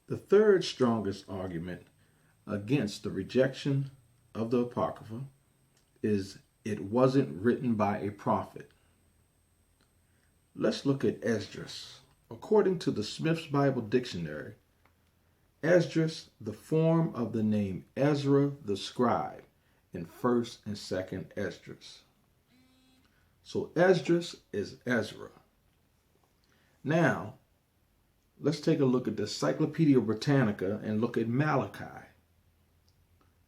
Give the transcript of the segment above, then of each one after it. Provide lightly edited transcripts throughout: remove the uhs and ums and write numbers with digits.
The third strongest argument against the rejection of the Apocrypha is it wasn't written by a prophet. Let's look at Esdras. According to the Smith's Bible Dictionary, Esdras, the form of the name Ezra the scribe in 1st and 2nd Esdras. So Esdras is Ezra. Now, let's take a look at the Encyclopedia Britannica and look at Malachi.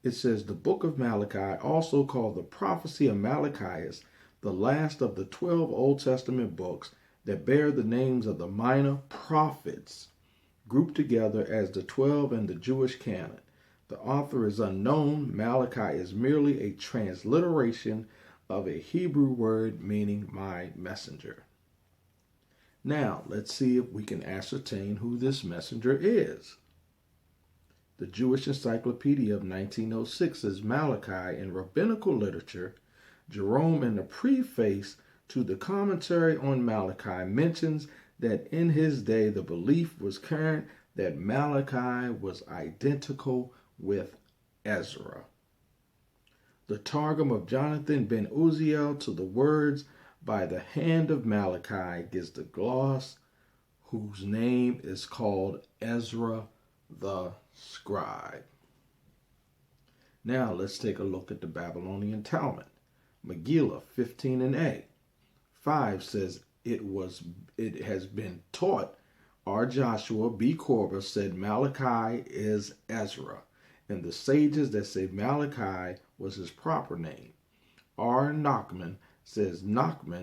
It says the book of Malachi, also called the prophecy of Malachi, is the last of the 12 Old Testament books that bear the names of the minor prophets, grouped together as the 12 in the Jewish canon. The author is unknown. Malachi is merely a transliteration of a Hebrew word meaning my messenger. Now, let's see if we can ascertain who this messenger is. The Jewish Encyclopedia of 1906 says Malachi in rabbinical literature. Jerome, in the preface to the commentary on Malachi, mentions that in his day the belief was current that Malachi was identical with Ezra. The Targum of Jonathan ben Uziel to the words by the hand of Malachi gives the gloss whose name is called Ezra the scribe. Now let's take a look at the Babylonian Talmud. Megillah 15 and A. 5 says it has been taught. R. Joshua B. Korba said Malachi is Ezra, and the sages that say Malachi was his proper name. R. Nachman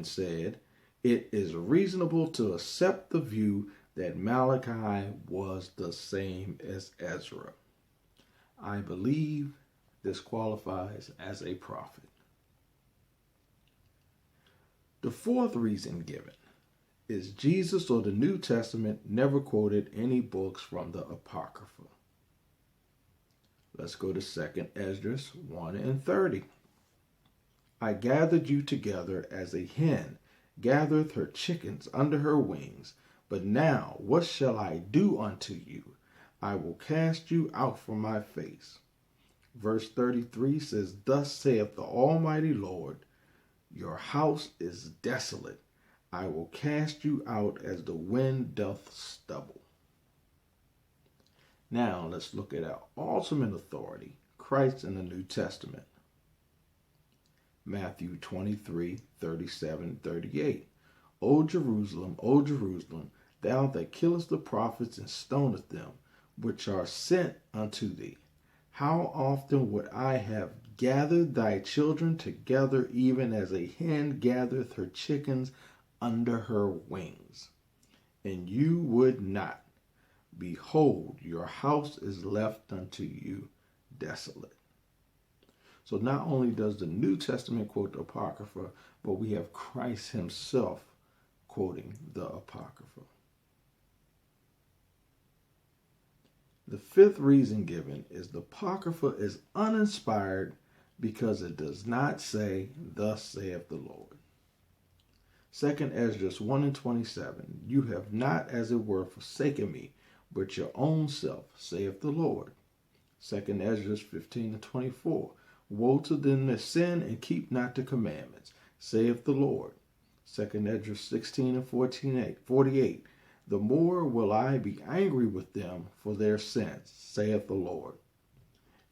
said it is reasonable to accept the view that Malachi was the same as Ezra. I believe this qualifies as a prophet. The fourth reason given is Jesus or the New Testament never quoted any books from the Apocrypha. Let's go to 2nd Esdras 1 and 30. I gathered you together as a hen gathereth her chickens under her wings. But now what shall I do unto you? I will cast you out from my face. Verse 33 says, Thus saith the Almighty Lord, your house is desolate. I will cast you out as the wind doth stubble. Now let's look at our ultimate authority, Christ in the New Testament. Matthew 23, 37, 38. O Jerusalem, thou that killest the prophets and stonest them, which are sent unto thee. How often would I have gathered thy children together, even as a hen gathereth her chickens under her wings? And you would not. Behold, your house is left unto you desolate. So not only does the New Testament quote the Apocrypha, but we have Christ himself quoting the Apocrypha. The fifth reason given is the Apocrypha is uninspired because it does not say, Thus saith the Lord. 2nd Esdras 1 and 27, You have not as it were forsaken me, but your own self, saith the Lord. 2nd Esdras 15 and 24, Woe to them that sin and keep not the commandments, saith the Lord. 2nd Esdras 16 and 48, The more will I be angry with them for their sins, saith the Lord.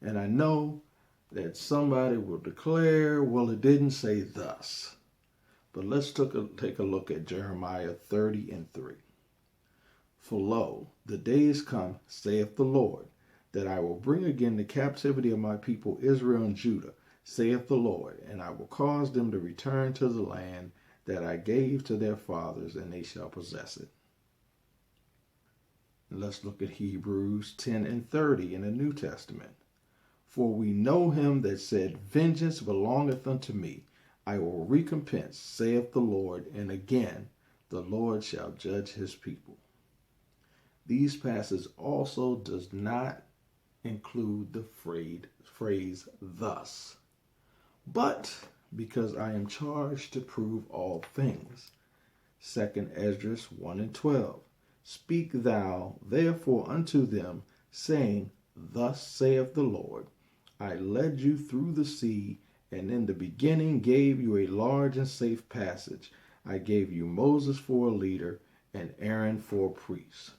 And I know that somebody will declare, well, it didn't say thus. But let's take a look at Jeremiah 30 and 3. For lo, the days come, saith the Lord, that I will bring again the captivity of my people Israel and Judah, saith the Lord, and I will cause them to return to the land that I gave to their fathers, and they shall possess it. And let's look at Hebrews 10 and 30 in the New Testament. For we know him that said, Vengeance belongeth unto me, I will recompense, saith the Lord, and again the Lord shall judge his people. These passages also does not include the phrase thus. But because I am charged to prove all things, 2nd Esdras 1 and 12, Speak thou therefore unto them, saying, Thus saith the Lord, I led you through the sea, and in the beginning gave you a large and safe passage. I gave you Moses for a leader, and Aaron for a priest.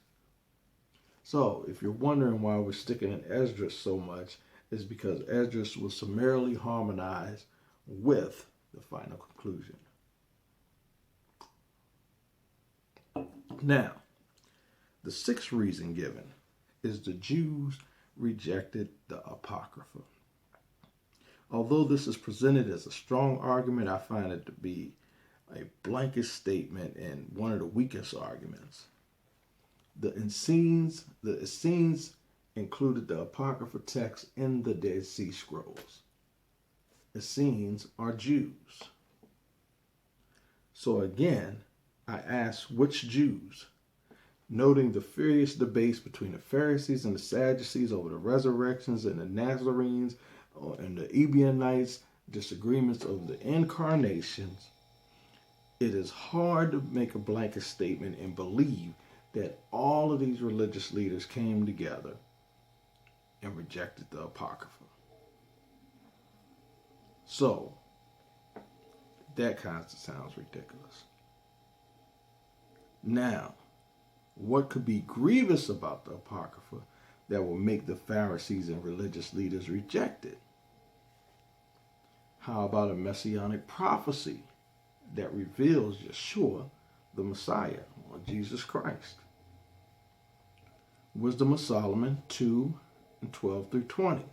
So, if you're wondering why we're sticking in Esdras so much, it's because Esdras was summarily harmonized with the final conclusion. Now, the sixth reason given is the Jews rejected the Apocrypha. Although this is presented as a strong argument, I find it to be a blanket statement and one of the weakest arguments. The Essenes included the Apocrypha text in the Dead Sea Scrolls. Essenes are Jews. So again, I ask which Jews? Noting the furious debates between the Pharisees and the Sadducees over the resurrections and the Nazarenes and the Ebionites, disagreements over the incarnations, it is hard to make a blanket statement and believe that all of these religious leaders came together and rejected the Apocrypha. So, that kind of sounds ridiculous. Now, what could be grievous about the Apocrypha that will make the Pharisees and religious leaders reject it? How about a messianic prophecy that reveals Yeshua, the Messiah, or Jesus Christ? Wisdom of Solomon 2:12-20.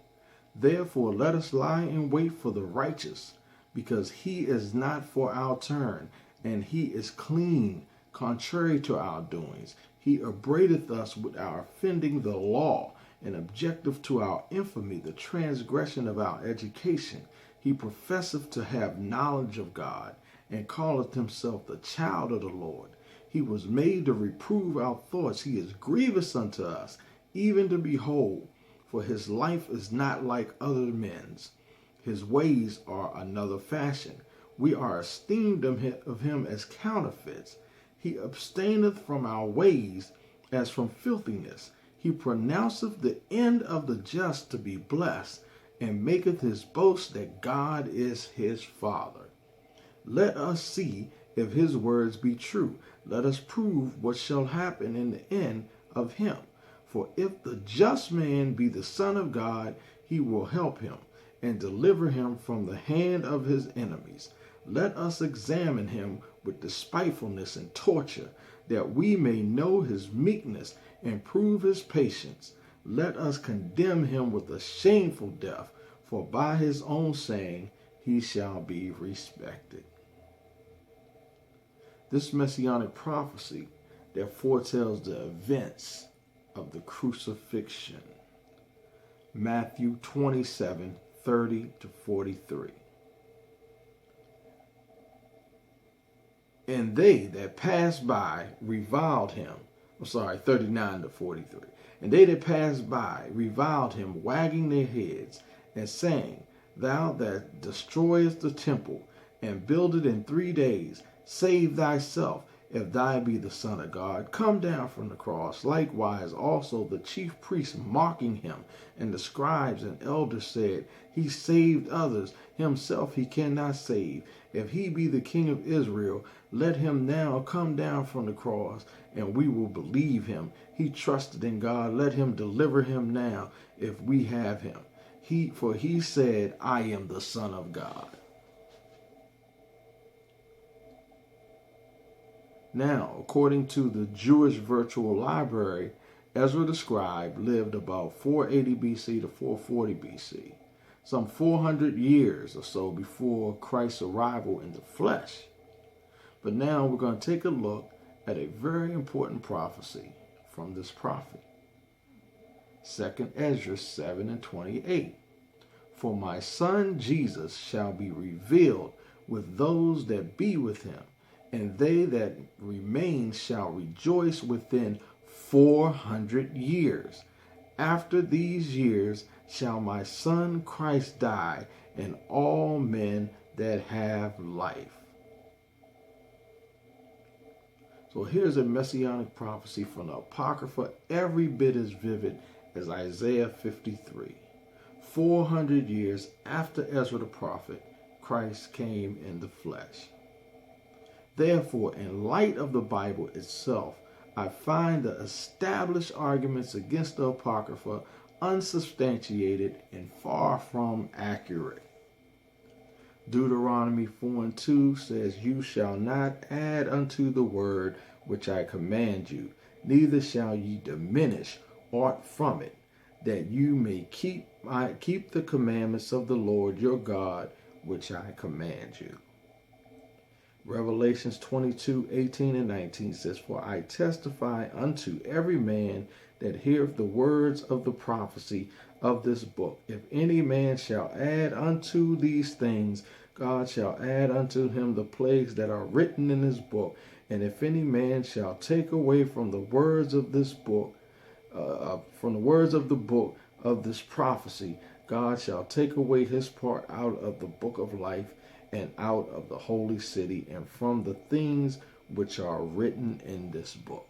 Therefore let us lie in wait for the righteous, because he is not for our turn, and he is clean, contrary to our doings. He upbraideth us with our offending the law, and objective to our infamy, the transgression of our education. He professeth to have knowledge of God, and calleth himself the child of the Lord. He was made to reprove our thoughts. He is grievous unto us, even to behold. For his life is not like other men's. His ways are another fashion. We are esteemed of him as counterfeits. He abstaineth from our ways as from filthiness. He pronounceth the end of the just to be blessed, and maketh his boast that God is his Father. Let us see if his words be true. Let us prove what shall happen in the end of him. For if the just man be the Son of God, he will help him and deliver him from the hand of his enemies. Let us examine him with despitefulness and torture, that we may know his meekness and prove his patience. Let us condemn him with a shameful death, for by his own saying he shall be respected. This messianic prophecy that foretells the events of the crucifixion. Matthew 27:30-43. And they that passed by reviled him. 39-43. And they that passed by reviled him, wagging their heads, and saying, Thou that destroyest the temple, and build it in 3 days, save thyself, if thou be the Son of God. Come down from the cross. Likewise also the chief priests mocking him, and the scribes and elders said, He saved others, himself he cannot save. If he be the King of Israel, let him now come down from the cross, and we will believe him. He trusted in God, let him deliver him now, if we have him. For he said, I am the Son of God. Now, according to the Jewish Virtual Library, Ezra the scribe lived about 480 BC to 440 BC, some 400 years or so before Christ's arrival in the flesh. But now we're going to take a look at a very important prophecy from this prophet. 2 Ezra 7:28. For my son Jesus shall be revealed with those that be with him, and they that remain shall rejoice within 400 years. After these years shall my son Christ die, and all men that have life. So here's a messianic prophecy from the Apocrypha, every bit as vivid as Isaiah 53. 400 years after Ezra the prophet, Christ came in the flesh. Therefore, in light of the Bible itself, I find the established arguments against the Apocrypha unsubstantiated and far from accurate. Deuteronomy 4:2 says, "You shall not add unto the word which I command you, neither shall ye diminish aught from it, that you may keep the commandments of the Lord your God, which I command you." Revelations 22:18 and 19 says, "For I testify unto every man that heareth the words of the prophecy of this book. If any man shall add unto these things, God shall add unto him the plagues that are written in this book. And if any man shall take away from the words of this book, from the words of the book of this prophecy, God shall take away his part out of the book of life and out of the holy city and from the things which are written in this book."